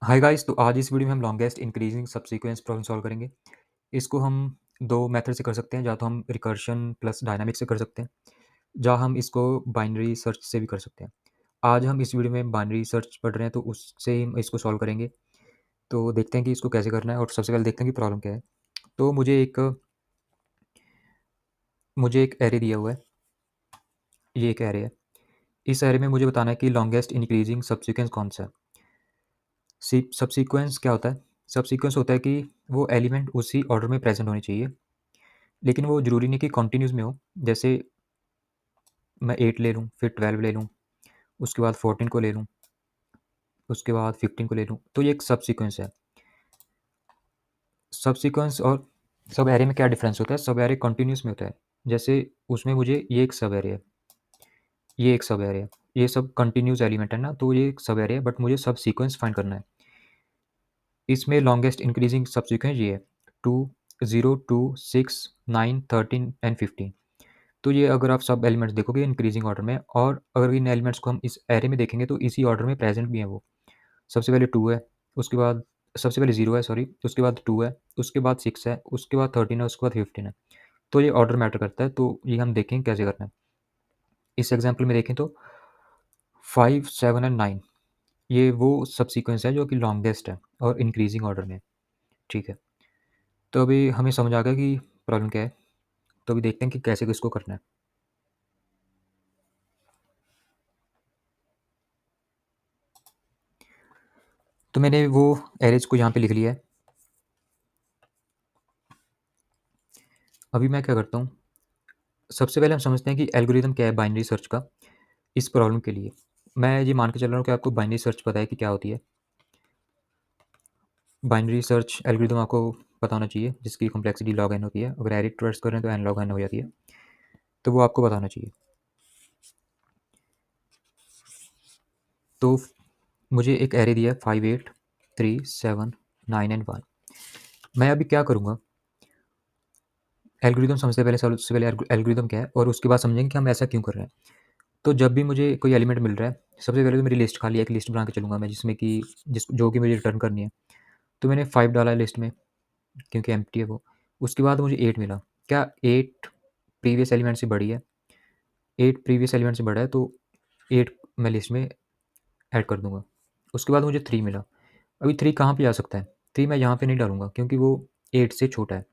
Hi guys, तो आज इस वीडियो में हम longest increasing subsequence problem solve करेंगे। इसको हम 2 मेथड से कर सकते हैं, या तो हम रिकर्शन प्लस डायनामिक से कर सकते हैं, या हम इसको बाइनरी सर्च से भी कर सकते हैं। आज हम इस वीडियो में बाइनरी सर्च पढ़ रहे हैं, तो उससे ही हम इसको सॉल्व करेंगे। तो देखते हैं कि इसको कैसे करना है और सबसे पहले देखते हैं कि प्रॉब्लम क्या है। तो मुझे एक एरे दिया हुआ है, ये एक एरे है। इस एरे में मुझे बताना है कि लॉन्गेस्ट इंक्रीजिंग सबसीक्वेंस कौन-सा है। सबसीक्वेंस क्या होता है? सबसीक्वेंस होता है कि वो एलिमेंट उसी ऑर्डर में प्रेज़ेंट होने चाहिए। लेकिन वो ज़रूरी नहीं कि कंटीन्यूअस में हो। जैसे मैं 8 ले लूँ, फिर 12 ले लूँ, उसके बाद 14 को ले लूँ, उसके बाद 15 को ले लूँ, तो ये एक सब सीक्वेंस है। सब सीक्वेंस और सब एरे में क्या डिफरेंस होता है? सब एरे कंटीन्यूअस में होता है। जैसे उसमें मुझे ये एक सब एरे है, ये एक सब एरे है, ये सब कंटीन्यूअस एलिमेंट है ना, तो ये एक सब एरे है, बट मुझे सब सीक्वेंस फाइंड करना है। इसमें लॉन्गेस्ट इंक्रीजिंग सब सीक्वेंस ये है, 2, 0, 2, 6, 9, 13 एंड 15। तो ये अगर आप सब एलिमेंट्स देखोगे इंक्रीजिंग ऑर्डर में, और अगर इन एलिमेंट्स को हम इस एरे में देखेंगे तो इसी ऑर्डर में प्रेजेंट भी हैं वो। सबसे पहले 2 है, उसके बाद सबसे पहले 0 है सॉरी, उसके बाद 2 है, उसके बाद 6 है, उसके बाद 13 है, उसके बाद 15 है। तो ये ऑर्डर मैटर करता है, तो ये हम देखेंगे कैसे करना है। इस एग्जाम्पल में देखें तो 5, 7 एंड 9 ये वो सब सीक्वेंस है जो कि लॉन्गेस्ट है और इंक्रीजिंग ऑर्डर में है, ठीक है। तो अभी हमें समझ आ गया कि प्रॉब्लम क्या है, तो अभी देखते हैं कि कैसे इसको करना है। तो मैंने वो एरेज को यहाँ पे लिख लिया है। अभी मैं क्या करता हूँ, सबसे पहले हम समझते हैं कि एल्गोरिदम क्या है बाइनरी सर्च का इस प्रॉब्लम के लिए। मैं ये मान के चल रहा हूँ कि आपको बाइनरी सर्च पता है कि क्या होती है। बाइनरी सर्च एल्गोरिदम आपको पता होना चाहिए, जिसकी कॉम्प्लेक्सिटी log n होती है। अगर एरे ट्रेस कर रहे हैं तो n log n हो जाती है, तो वो आपको पता होना चाहिए। तो मुझे एक एरे दिया है 5, 8, 3, 7, 9 एंड 1। मैं अभी क्या करूँगा, एल्गोरिदम समझते पहले, सबसे पहले एल्गोरिदम क्या है और उसके बाद समझेंगे कि हम ऐसा क्यों कर रहे हैं। तो जब भी मुझे कोई एलिमेंट मिल रहा है, सबसे पहले तो मेरी लिस्ट खाली एक लिस्ट बना के चलूँगा मैं, जिसमें कि जो कि मुझे रिटर्न करनी है। तो मैंने 5 डाला है लिस्ट में, क्योंकि एम्प्टी है वो। उसके बाद मुझे 8 मिला। क्या 8 प्रीवियस एलिमेंट से बड़ी है? 8 प्रीवियस एलिमेंट से बड़ा है, तो 8 मैं लिस्ट में ऐड कर दूँगा। उसके बाद मुझे 3 मिला। अभी 3 कहाँ पे आ सकता है? 3 मैं यहाँ पे नहीं डालूँगा, क्योंकि वो 8 से छोटा है।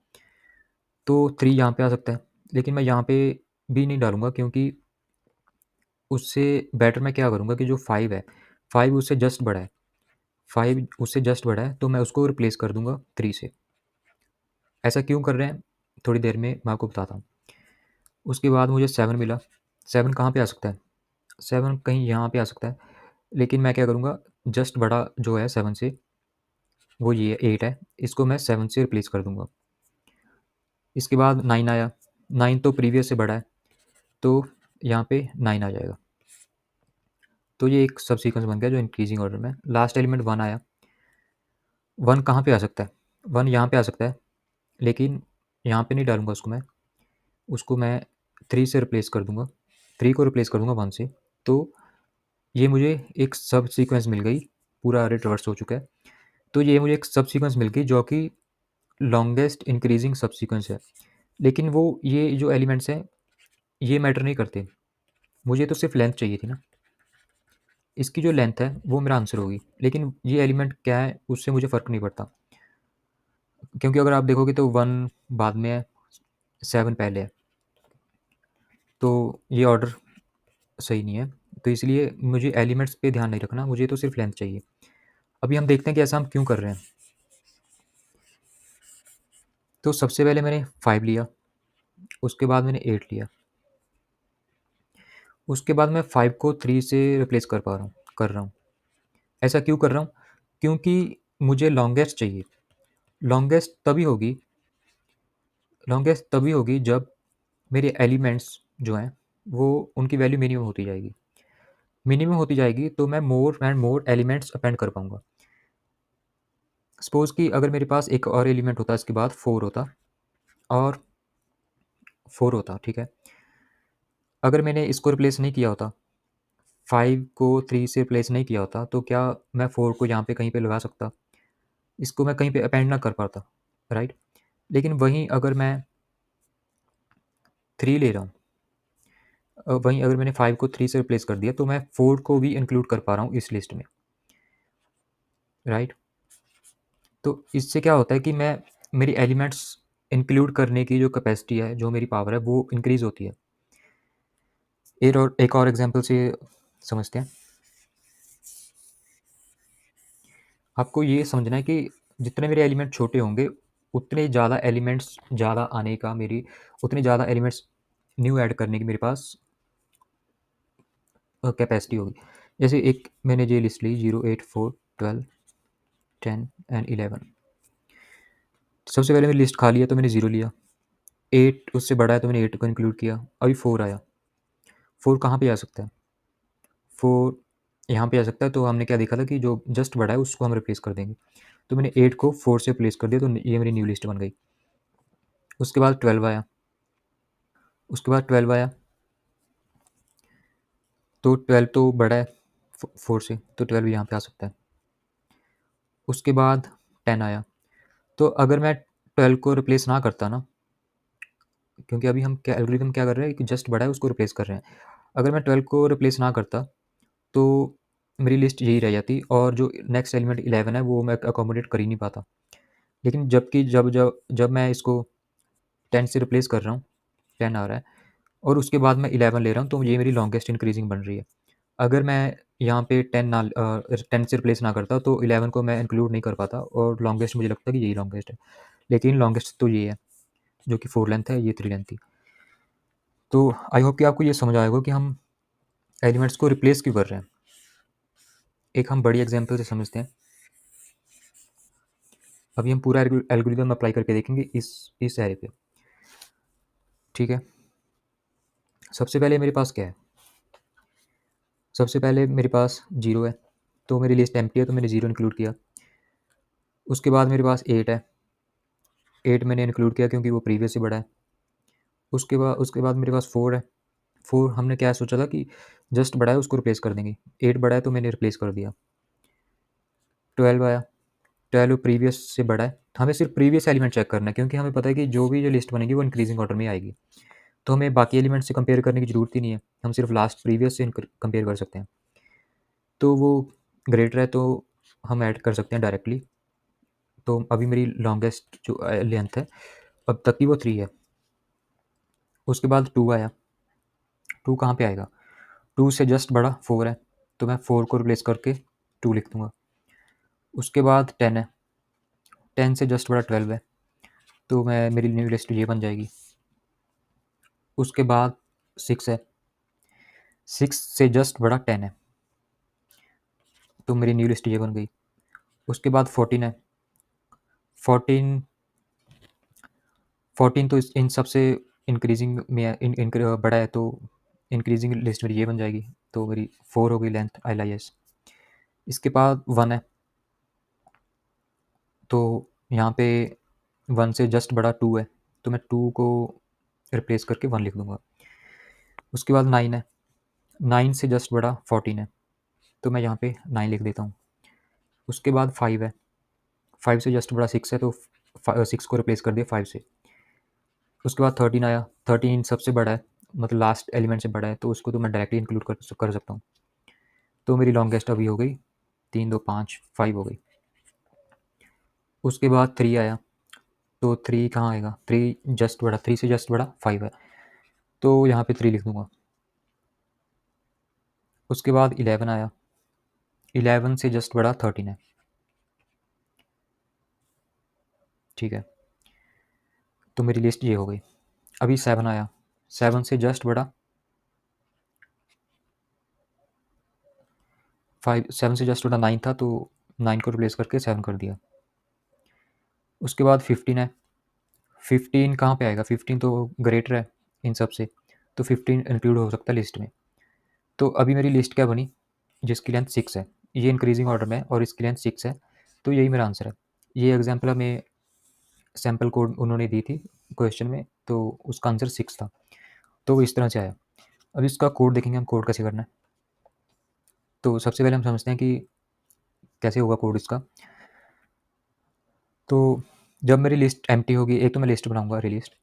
तो 3 यहाँ पे आ सकता है, लेकिन मैं यहाँ पे भी नहीं डालूँगा, क्योंकि उससे बेटर मैं क्या करूँगा कि जो 5 है, 5 उससे जस्ट बड़ा है। 5 उससे जस्ट बड़ा है, तो मैं उसको रिप्लेस कर दूँगा 3 से। ऐसा क्यों कर रहे हैं? थोड़ी देर में मैं आपको बताता हूँ। उसके बाद मुझे 7 मिला। 7 कहाँ पे आ सकता है? 7 कहीं यहाँ पे आ सकता है, लेकिन मैं क्या करूँगा, जस्ट बड़ा जो है 7 से, वो ये 8 है, इसको मैं 7 से रिप्लेस कर दूँगा। इसके बाद 9 आया। 9 तो प्रीवियस से बड़ा है, तो यहाँ पे 9 आ जाएगा। तो ये एक सब सीक्वेंस बन गया जो इंक्रीजिंग ऑर्डर में। लास्ट एलिमेंट 1 आया। 1 कहाँ पे आ सकता है? 1 यहाँ पे आ सकता है, लेकिन यहाँ पे नहीं डालूँगा उसको मैं। उसको मैं 3 से रिप्लेस कर दूँगा। 3 को रिप्लेस कर दूँगा 1 से। तो ये मुझे एक सब सीक्वेंस मिल गई, पूरा अरे रिवर्स हो चुका है। तो ये मुझे एक सब सीक्वेंस मिल गई जो कि लॉन्गेस्ट इंक्रीजिंग सब सीक्वेंस है। लेकिन वो ये जो एलिमेंट्स हैं, ये मैटर नहीं करते। मुझे तो सिर्फ लेंथ चाहिए थी ना। इसकी जो लेंथ है वो मेरा आंसर होगी, लेकिन ये एलिमेंट क्या है उससे मुझे फ़र्क नहीं पड़ता। क्योंकि अगर आप देखोगे तो 1 बाद में है, 7 पहले है। तो ये ऑर्डर सही नहीं है। तो इसलिए मुझे एलिमेंट्स पे ध्यान नहीं रखना, मुझे तो सिर्फ लेंथ चाहिए। अभी हम देखते हैं कि ऐसा हम क्यों कर रहे हैं। तो सबसे पहले मैंने 5 लिया, उसके बाद मैंने 8 लिया, उसके बाद मैं 5 को 3 से रिप्लेस कर रहा हूँ। ऐसा क्यों कर रहा हूँ? क्योंकि मुझे लॉन्गेस्ट तभी होगी लॉन्गेस्ट तभी होगी जब मेरे एलिमेंट्स जो हैं, वो उनकी वैल्यू मिनिमम होती जाएगी। मिनिमम होती जाएगी तो मैं more and more elements append कर पाऊँगा। सपोज़ कि अगर मेरे पास एक और एलिमेंट होता, इसके बाद 4 होता और 4 होता, ठीक है? अगर मैंने इसको रिप्लेस नहीं किया होता, 5 को 3 से रिप्लेस नहीं किया होता, तो क्या मैं 4 को यहाँ पे कहीं पे लगा सकता? इसको मैं कहीं पे अपेंड ना कर पाता, राइट? लेकिन वहीं अगर मैं 3 ले रहा हूँ, वहीं अगर मैंने 5 को 3 से रिप्लेस कर दिया, तो मैं 4 को भी इंक्लूड कर पा रहा हूँ इस लिस्ट में, राइट? तो इससे क्या होता है कि मैं मेरी एलिमेंट्स इंक्लूड करने की जो कैपेसिटी है, जो मेरी पावर है, वो इंक्रीज़ होती है। एक और एग्जांपल से समझते हैं। आपको ये समझना है कि जितने मेरे एलिमेंट छोटे होंगे, उतने ज़्यादा एलिमेंट्स ज़्यादा आने का मेरी उतने ज़्यादा एलिमेंट्स न्यू ऐड करने की मेरे पास कैपेसिटी होगी। जैसे एक मैंने ये लिस्ट ली 0, 8, 4, 12, 10 एंड 11। सबसे पहले मेरी लिस्ट खाली है तो मैंने 0 लिया। 8 उससे बड़ा है तो मैंने 8 को इंक्लूड किया। अभी 4 आया। 4 कहाँ पे आ सकता है? 4 यहाँ पे आ सकता है, तो हमने क्या देखा था कि जो जस्ट बड़ा है उसको हम रिप्लेस कर देंगे। तो मैंने 8 को 4 से रिप्लेस कर दिया, तो ये मेरी न्यू लिस्ट बन गई। उसके बाद 12 आया। उसके बाद 12 आया, तो 12 तो बड़ा है 4 से, तो 12 यहाँ पे आ सकता है। उसके बाद 10 आया। तो अगर मैं 12 को रिप्लेस ना करता ना, क्योंकि अभी हम क्या एल्गोरिथम क्या कर रहे हैं कि जस्ट बड़ा है उसको रिप्लेस कर रहे हैं। अगर मैं 12 को रिप्लेस ना करता, तो मेरी लिस्ट यही रह जाती और जो नेक्स्ट एलिमेंट 11 है वो मैं अकोमोडेट कर ही नहीं पाता। लेकिन जबकि जब जब जब मैं इसको 10 से रिप्लेस कर रहा हूँ, 10 आ रहा है और उसके बाद मैं 11 ले रहा हूँ, तो ये मेरी लॉन्गेस्ट इंक्रीजिंग बन रही है। अगर मैं यहाँ पे 10 से रिप्लेस ना करता, तो 11 को मैं इंक्लूड नहीं कर पाता और लॉन्गेस्ट मुझे लगता है कि यही लॉन्गेस्ट है। लेकिन लॉन्गेस्ट तो ये है, जो कि 4 लेंथ है, ये 3 लेंथ थी। तो आई होप कि आपको ये समझ आया होगा कि हम एलिमेंट्स को रिप्लेस क्यों कर रहे हैं। एक हम बड़ी एग्जांपल से समझते हैं। अभी हम पूरा एल्गोरिथम अप्लाई करके देखेंगे इस एरे पे। ठीक है। सबसे पहले मेरे पास क्या है? सबसे पहले मेरे पास 0 है, तो मेरी लिस्ट एम्प्टी है, तो मैंने 0 इंक्लूड किया। उसके बाद मेरे पास 8 है। 8 मैंने इंक्लूड किया क्योंकि वो प्रीवियस से बड़ा है। उसके बाद मेरे पास 4 है। 4 हमने क्या सोचा था कि जस्ट बड़ा है उसको रिप्लेस कर देंगे। 8 बड़ा है तो मैंने रिप्लेस कर दिया। 12 आया। 12 प्रीवियस से बड़ा है। हमें सिर्फ प्रीवियस एलिमेंट चेक करना है, क्योंकि हमें पता है कि जो लिस्ट बनेगी वो इंक्रीजिंग ऑर्डर में आएगी। तो हमें बाकी एलिमेंट से कंपेयर करने की ज़रूरत ही नहीं है। हम सिर्फ लास्ट प्रीवियस से कंपेयर कर सकते हैं। तो वो ग्रेटर है तो हम ऐड कर सकते हैं डायरेक्टली। तो अभी मेरी लॉन्गेस्ट जो लेंथ है अब तक की वो 3 है। उसके बाद 2 आया। 2 कहाँ पे आएगा? 2 से जस्ट बड़ा 4 है, तो मैं 4 को रिप्लेस करके 2 लिख दूँगा। उसके बाद 10 है। 10 से जस्ट बड़ा 12 है, तो मैं मेरी न्यू लिस्ट ये बन जाएगी। उसके बाद 6 है। 6 से जस्ट बड़ा 10 है, तो मेरी न्यू लिस्ट ये बन गई। उसके बाद 14 है। 14 14 तो इन सबसे इंक्रीजिंग में बड़ा है, तो इंक्रीजिंग लिस्ट मेरी ये बन जाएगी। तो मेरी 4 हो गई लेंथ LIS। इसके बाद 1 है, तो यहाँ पे 1 से जस्ट बड़ा 2 है, तो मैं 2 को रिप्लेस करके 1 लिख दूँगा। उसके बाद 9 है। 9 से जस्ट बड़ा 14 है, तो मैं यहाँ पे 9 लिख देता हूँ। उसके बाद 5 है। 5 से जस्ट बड़ा 6 है, तो 6 को रिप्लेस कर दिया 5 से। उसके बाद 13 आया। 13 सबसे बड़ा है, मतलब लास्ट एलिमेंट से बड़ा है, तो उसको तो मैं डायरेक्टली इंक्लूड कर सकता हूँ। तो मेरी लॉन्गेस्ट अभी हो गई 3, 2, 5, 5 हो गई। उसके बाद 3 आया, तो 3 कहाँ आएगा? 3 जस्ट बड़ा 3 से जस्ट बड़ा 5 है, तो यहाँ पे 3 लिख दूँगा। उसके बाद 11 आया। 11 से जस्ट बड़ा 13 है। ठीक है, तो मेरी लिस्ट ये हो गई। अभी 7 आया। 7 से जस्ट बड़ा 5। 7 से जस्ट बड़ा 9 था, तो 9 को रिप्लेस करके 7 कर दिया। उसके बाद 15 है। 15 कहाँ पे आएगा? 15 तो ग्रेटर है इन सब से, तो 15 इंक्लूड हो सकता है लिस्ट में। तो अभी मेरी लिस्ट क्या बनी? जिसकी लेंथ 6 है, ये इंक्रीजिंग ऑर्डर में है और इसकी लेंथ 6 है, तो यही मेरा आंसर है। ये एग्जाम्पल हमें सैम्पल कोड उन्होंने दी थी क्वेश्चन में, तो उसका आंसर 6 था। तो वो इस तरह से आया। अब इसका कोड देखेंगे हम, कोड कैसे करना है। तो सबसे पहले हम समझते हैं कि कैसे होगा कोड इसका। तो जब मेरी लिस्ट एम्प्टी होगी, एक तो मैं लिस्ट बनाऊँगा अरे लिस्ट।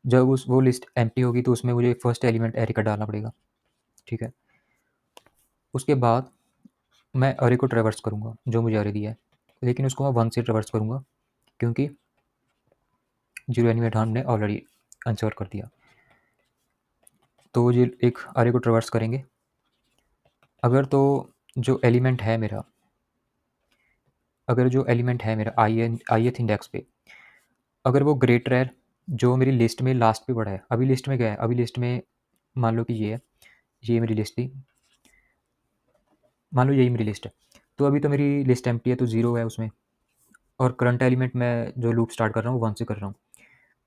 जब वो लिस्ट एम्प्टी होगी तो उसमें मुझे फर्स्ट एलिमेंट अरे का डालना पड़ेगा, ठीक है? उसके बाद मैं अरे को ट्रैवर्स करूँगा, जो मुझे अरे दिया है, लेकिन उसको मैं 1 से ट्रैवर्स करूँगा क्योंकि 0 एलिमेंट हमने ऑलरेडी इंसर्ट कर दिया। तो ये एक अरे को ट्रैवर्स करेंगे। अगर तो जो एलिमेंट है मेरा अगर जो एलिमेंट है मेरा ith इंडेक्स पे, अगर वो ग्रेटर है जो मेरी लिस्ट में लास्ट पे पड़ा है। अभी लिस्ट में क्या है? अभी लिस्ट में मान लो कि ये है, ये मेरी लिस्ट थी। मान लो यही मेरी लिस्ट है। तो अभी तो मेरी लिस्ट एम्प्टी है तो 0 है उसमें, और करंट एलिमेंट मैं जो लूप स्टार्ट कर रहा हूँ 1 से कर रहा हूँ।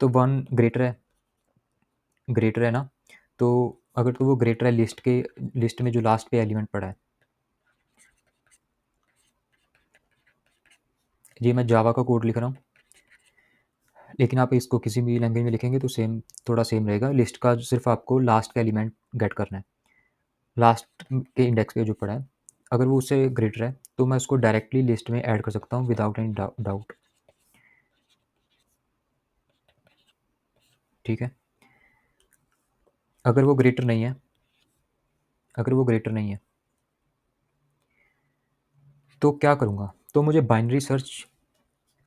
तो 1 ग्रेटर है ना? तो अगर तो वो ग्रेटर है लिस्ट में जो लास्ट पे एलिमेंट पड़ा है। ये मैं जावा का कोड लिख रहा हूँ, लेकिन आप इसको किसी भी लैंग्वेज में लिखेंगे तो थोड़ा सेम रहेगा। लिस्ट का सिर्फ आपको लास्ट का एलिमेंट गेट करना है, लास्ट के इंडेक्स पे जो पड़ा है। अगर वो उससे ग्रेटर है तो मैं उसको डायरेक्टली लिस्ट में ऐड कर सकता हूँ विदाउट एनी डाउट, ठीक है? अगर वो ग्रेटर नहीं है अगर वो ग्रेटर नहीं है तो क्या करूँगा? तो मुझे बाइनरी सर्च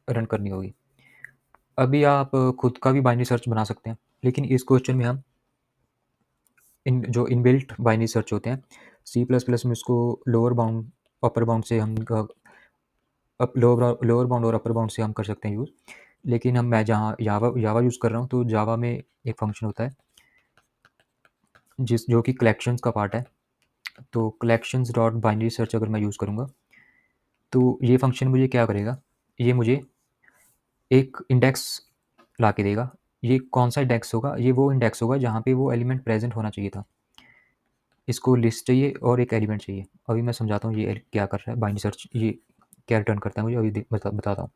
रन करनी होगी। अभी आप खुद का भी बाइनरी सर्च बना सकते हैं, लेकिन इस क्वेश्चन में हम जो इनबिल्ट बाइनरी सर्च होते हैं, सी प्लस प्लस में उसको लोअर बाउंड अपर बाउंड से हम लोअर बाउंड और अपर बाउंड से हम कर सकते हैं यूज़। लेकिन मैं जहाँ जावा यूज़ कर रहा हूँ, तो जावा में एक फंक्शन होता है जो कि कलेक्शंस का पार्ट है। तो कलेक्शंस डॉट बाइनरी सर्च अगर मैं यूज़ करूँगा, तो ये फंक्शन मुझे क्या करेगा? ये मुझे एक इंडेक्स ला के देगा। ये कौन-सा इंडेक्स होगा? ये वो इंडेक्स होगा जहाँ पे वो एलिमेंट प्रेज़ेंट होना चाहिए था। इसको लिस्ट चाहिए और एक एलिमेंट चाहिए। अभी मैं समझाता हूँ ये क्या कर रहा है बाइनरी सर्च, ये क्या रिटर्न करता है मुझे अभी बताता हूँ।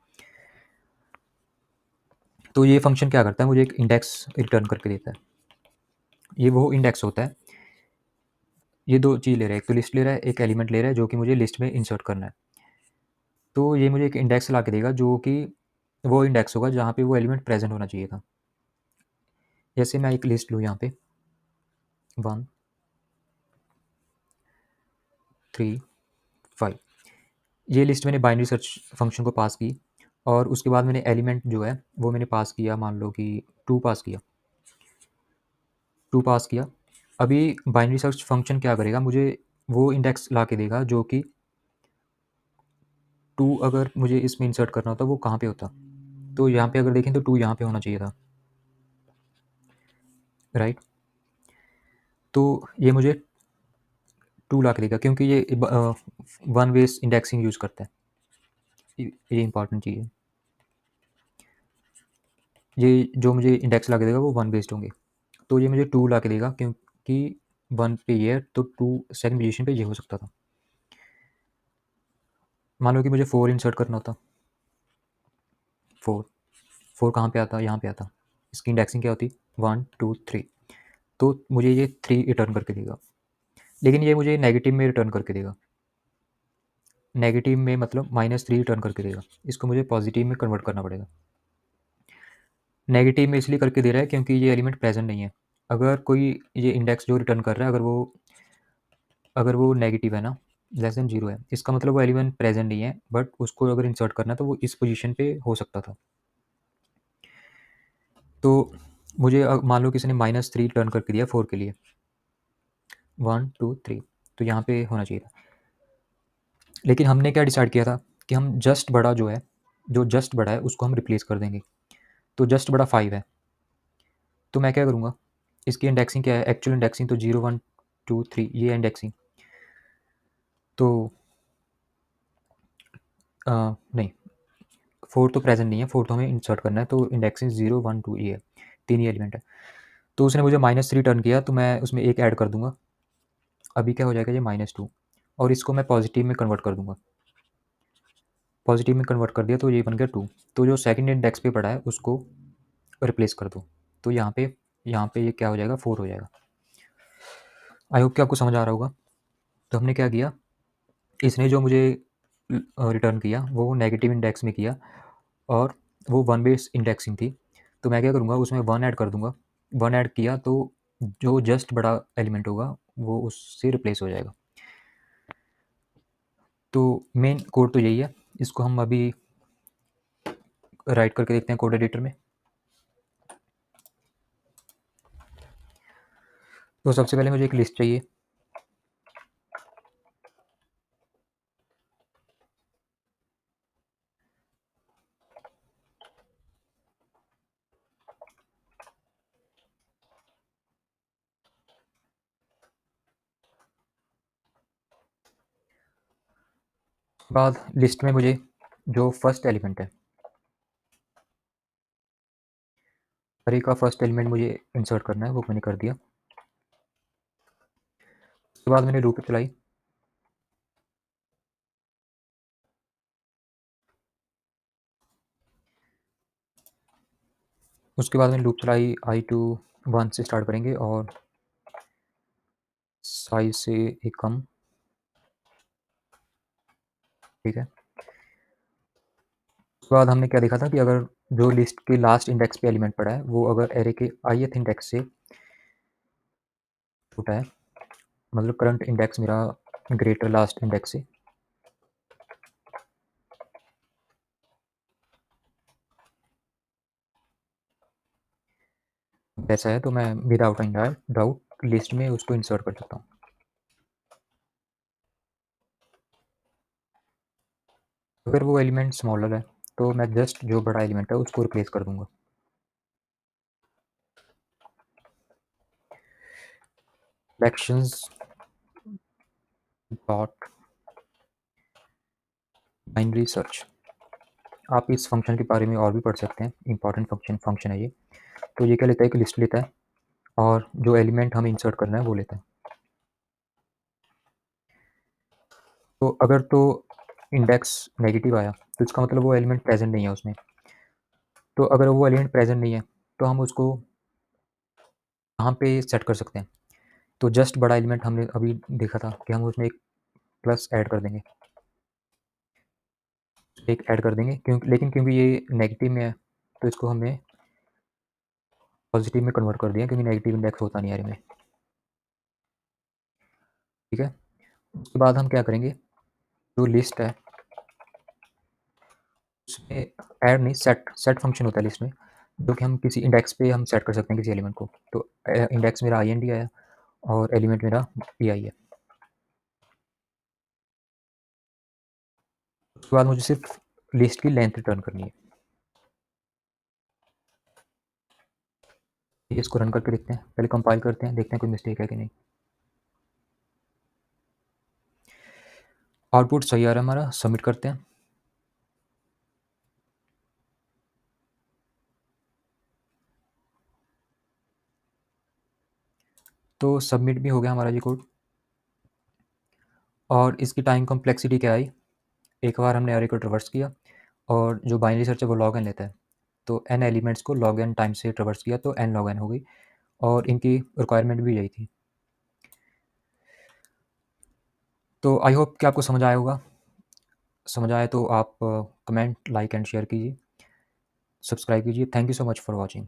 तो ये फंक्शन क्या करता है? मुझे एक इंडेक्स रिटर्न करके देता है। ये वो इंडेक्स होता है, ये 2 चीज़ ले रहा है, एक तो लिस्ट ले रहा है, एक एलिमेंट ले रहा है जो कि मुझे लिस्ट में इंसर्ट करना है। तो ये मुझे एक इंडेक्स ला के देगा जो कि वो इंडेक्स होगा जहाँ पे वो एलिमेंट प्रेज़ेंट होना चाहिए था। जैसे मैं एक लिस्ट लूँ यहाँ पे 1, 3, 5, ये लिस्ट मैंने बाइनरी सर्च फंक्शन को पास की, और उसके बाद मैंने एलिमेंट जो है वो मैंने पास किया, मान लो कि 2 पास किया। 2 पास किया। अभी बाइनरी सर्च फंक्शन क्या करेगा? मुझे वो इंडेक्स ला के देगा जो कि 2 अगर मुझे इसमें इंसर्ट करना होता वो कहाँ पे होता? तो यहाँ पे अगर देखें तो 2 यहाँ पे होना चाहिए था, राइट? तो ये मुझे 2 ला के देगा क्योंकि ये वन वेस इंडेक्सिंग यूज़ करता है। ये इंपॉर्टेंट चीज़ है। ये जो मुझे इंडेक्स ला के देगा वो वन बेस्ड होंगे। तो ये मुझे 2 ला के देगा क्योंकि 1 पे ये है तो 2 सेकंड पोजीशन पे ये हो सकता था। मान लो कि मुझे 4 इंसर्ट करना होता, 4 4 कहाँ पे आता? यहाँ पे आता। इसकी इंडेक्सिंग क्या होती? 1, 2, 3। तो मुझे ये 3 रिटर्न करके देगा। लेकिन ये मुझे नेगेटिव में रिटर्न करके देगा। नेगेटिव में मतलब -3 रिटर्न करके देगा। इसको मुझे पॉजिटिव में कन्वर्ट करना पड़ेगा। नेगेटिव में इसलिए करके दे रहा है क्योंकि ये एलिमेंट प्रेज़ेंट नहीं है। अगर कोई ये इंडेक्स जो रिटर्न कर रहा है अगर वो नेगेटिव है ना, लेस देन 0 है, इसका मतलब वो एलिमेंट प्रेज़ेंट नहीं है, बट उसको अगर इंसर्ट करना है तो वो इस पोज़ीशन पे हो सकता था। तो मुझे मान लो किसी ने -3 रिटर्न करके दिया 4 के लिए, 1, 2, 3, तो यहाँ पे होना चाहिए था। लेकिन हमने क्या डिसाइड किया था कि हम जो जस्ट बड़ा है उसको हम रिप्लेस कर देंगे। तो जस्ट बड़ा 5 है। तो मैं क्या करूँगा? इसकी इंडेक्सिंग क्या है? एक्चुअल इंडेक्सिंग तो 0, 1, 2, 3 ये इंडेक्सिंग। तो नहीं, 4 तो प्रेज़ेंट नहीं है, 4 तो हमें इंसर्ट करना है, तो इंडेक्सिंग 0, 1, 2 ये है, 3 ही एलिमेंट है। तो उसने मुझे -3 रिटर्न किया तो मैं उसमें 1 ऐड कर दूँगा। अभी क्या हो जाएगा ये -2, और इसको मैं पॉज़िटिव में कन्वर्ट कर दूँगा। पॉज़िटिव में कन्वर्ट कर दिया तो ये बन गया 2। तो जो सेकंड इंडेक्स पे पड़ा है उसको रिप्लेस कर दो। तो यहाँ पे ये क्या हो जाएगा? 4 हो जाएगा। आई होप कि आपको समझ आ रहा होगा। तो हमने क्या किया? इसने जो मुझे रिटर्न किया वो नेगेटिव इंडेक्स में किया और वो वन बेस इंडेक्सिंग थी। तो मैं क्या करूँगा उसमें 1 ऐड कर दूँगा। 1 ऐड किया तो जो जस्ट बड़ा एलिमेंट होगा वो उससे रिप्लेस हो जाएगा। तो मेन कोड तो यही है। इसको हम अभी राइट करके देखते हैं कोड एडिटर में। तो सबसे पहले मुझे एक लिस्ट चाहिए। बाद लिस्ट में मुझे जो फर्स्ट एलिमेंट है, अरे का फर्स्ट एलिमेंट मुझे इंसर्ट करना है, वो मैंने कर दिया। उसके बाद मैंने लूप चलाई। उसके बाद मैंने लूप चलाई आई टू 1 से स्टार्ट करेंगे और साइज से एक कम, ठीक है। उसके बाद हमने क्या देखा था कि अगर जो लिस्ट के लास्ट इंडेक्स पे एलिमेंट पड़ा है वो अगर एरे के ith इंडेक्स से छोटा है, मतलब करंट इंडेक्स मेरा ग्रेटर लास्ट इंडेक्स से, वैसा है तो मैं विदाउट एनी डाउट लिस्ट में उसको इंसर्ट कर सकता हूँ। अगर वो एलिमेंट स्मॉलर है तो मैं जस्ट जो बड़ा एलिमेंट है उसको रिप्लेस कर दूंगा। कलेक्शंस डॉट बाइनरी सर्च, आप इस फंक्शन के बारे में और भी पढ़ सकते हैं। इंपॉर्टेंट फंक्शन है ये। तो ये क्या लेता है कि लिस्ट लेता है और जो एलिमेंट हमें इंसर्ट करना है वो लेता है। तो अगर तो इंडेक्स नेगेटिव आया तो इसका मतलब वो एलिमेंट प्रेजेंट नहीं है उसमें। तो अगर वो एलिमेंट प्रेजेंट नहीं है तो हम उसको कहाँ पे सेट कर सकते हैं। तो जस्ट बड़ा एलिमेंट हमने अभी देखा था कि हम उसमें एक प्लस ऐड कर देंगे, एक ऐड कर देंगे लेकिन क्योंकि ये नेगेटिव में है तो इसको हमने पॉजिटिव में कन्वर्ट कर दिया क्योंकि नेगेटिव इंडेक्स होता नहीं है में, ठीक है। उसके बाद हम क्या करेंगे, जो लिस्ट है उसमें ऐड नहीं, सेट फंक्शन होता है लिस्ट में, जो कि हम किसी इंडेक्स पे हम सेट कर सकते हैं किसी एलिमेंट को। तो इंडेक्स मेरा IND आया और एलिमेंट मेरा PI है। उसके बाद मुझे सिर्फ लिस्ट की लेंथ रिटर्न करनी है। इसको रन करके देखते हैं, पहले कंपाइल करते हैं, देखते हैं कोई मिस्टेक है कि नहीं। आउटपुट सही आ रहा है हमारा, सबमिट करते हैं। तो सबमिट भी हो गया हमारा ये कोड। और इसकी टाइम कॉम्प्लेक्सिटी क्या आई, एक बार हमने एरे को ट्रवर्स किया और जो बाइनरी सर्च है वो log n लेता है। तो n एलिमेंट्स को log n टाइम से ट्रवर्स किया तो n log n हो गई और इनकी रिक्वायरमेंट भी यही थी। तो आई होप कि आपको समझ आया होगा। समझ आए तो आप कमेंट, लाइक एंड शेयर कीजिए, सब्सक्राइब कीजिए। Thank you so much for watching.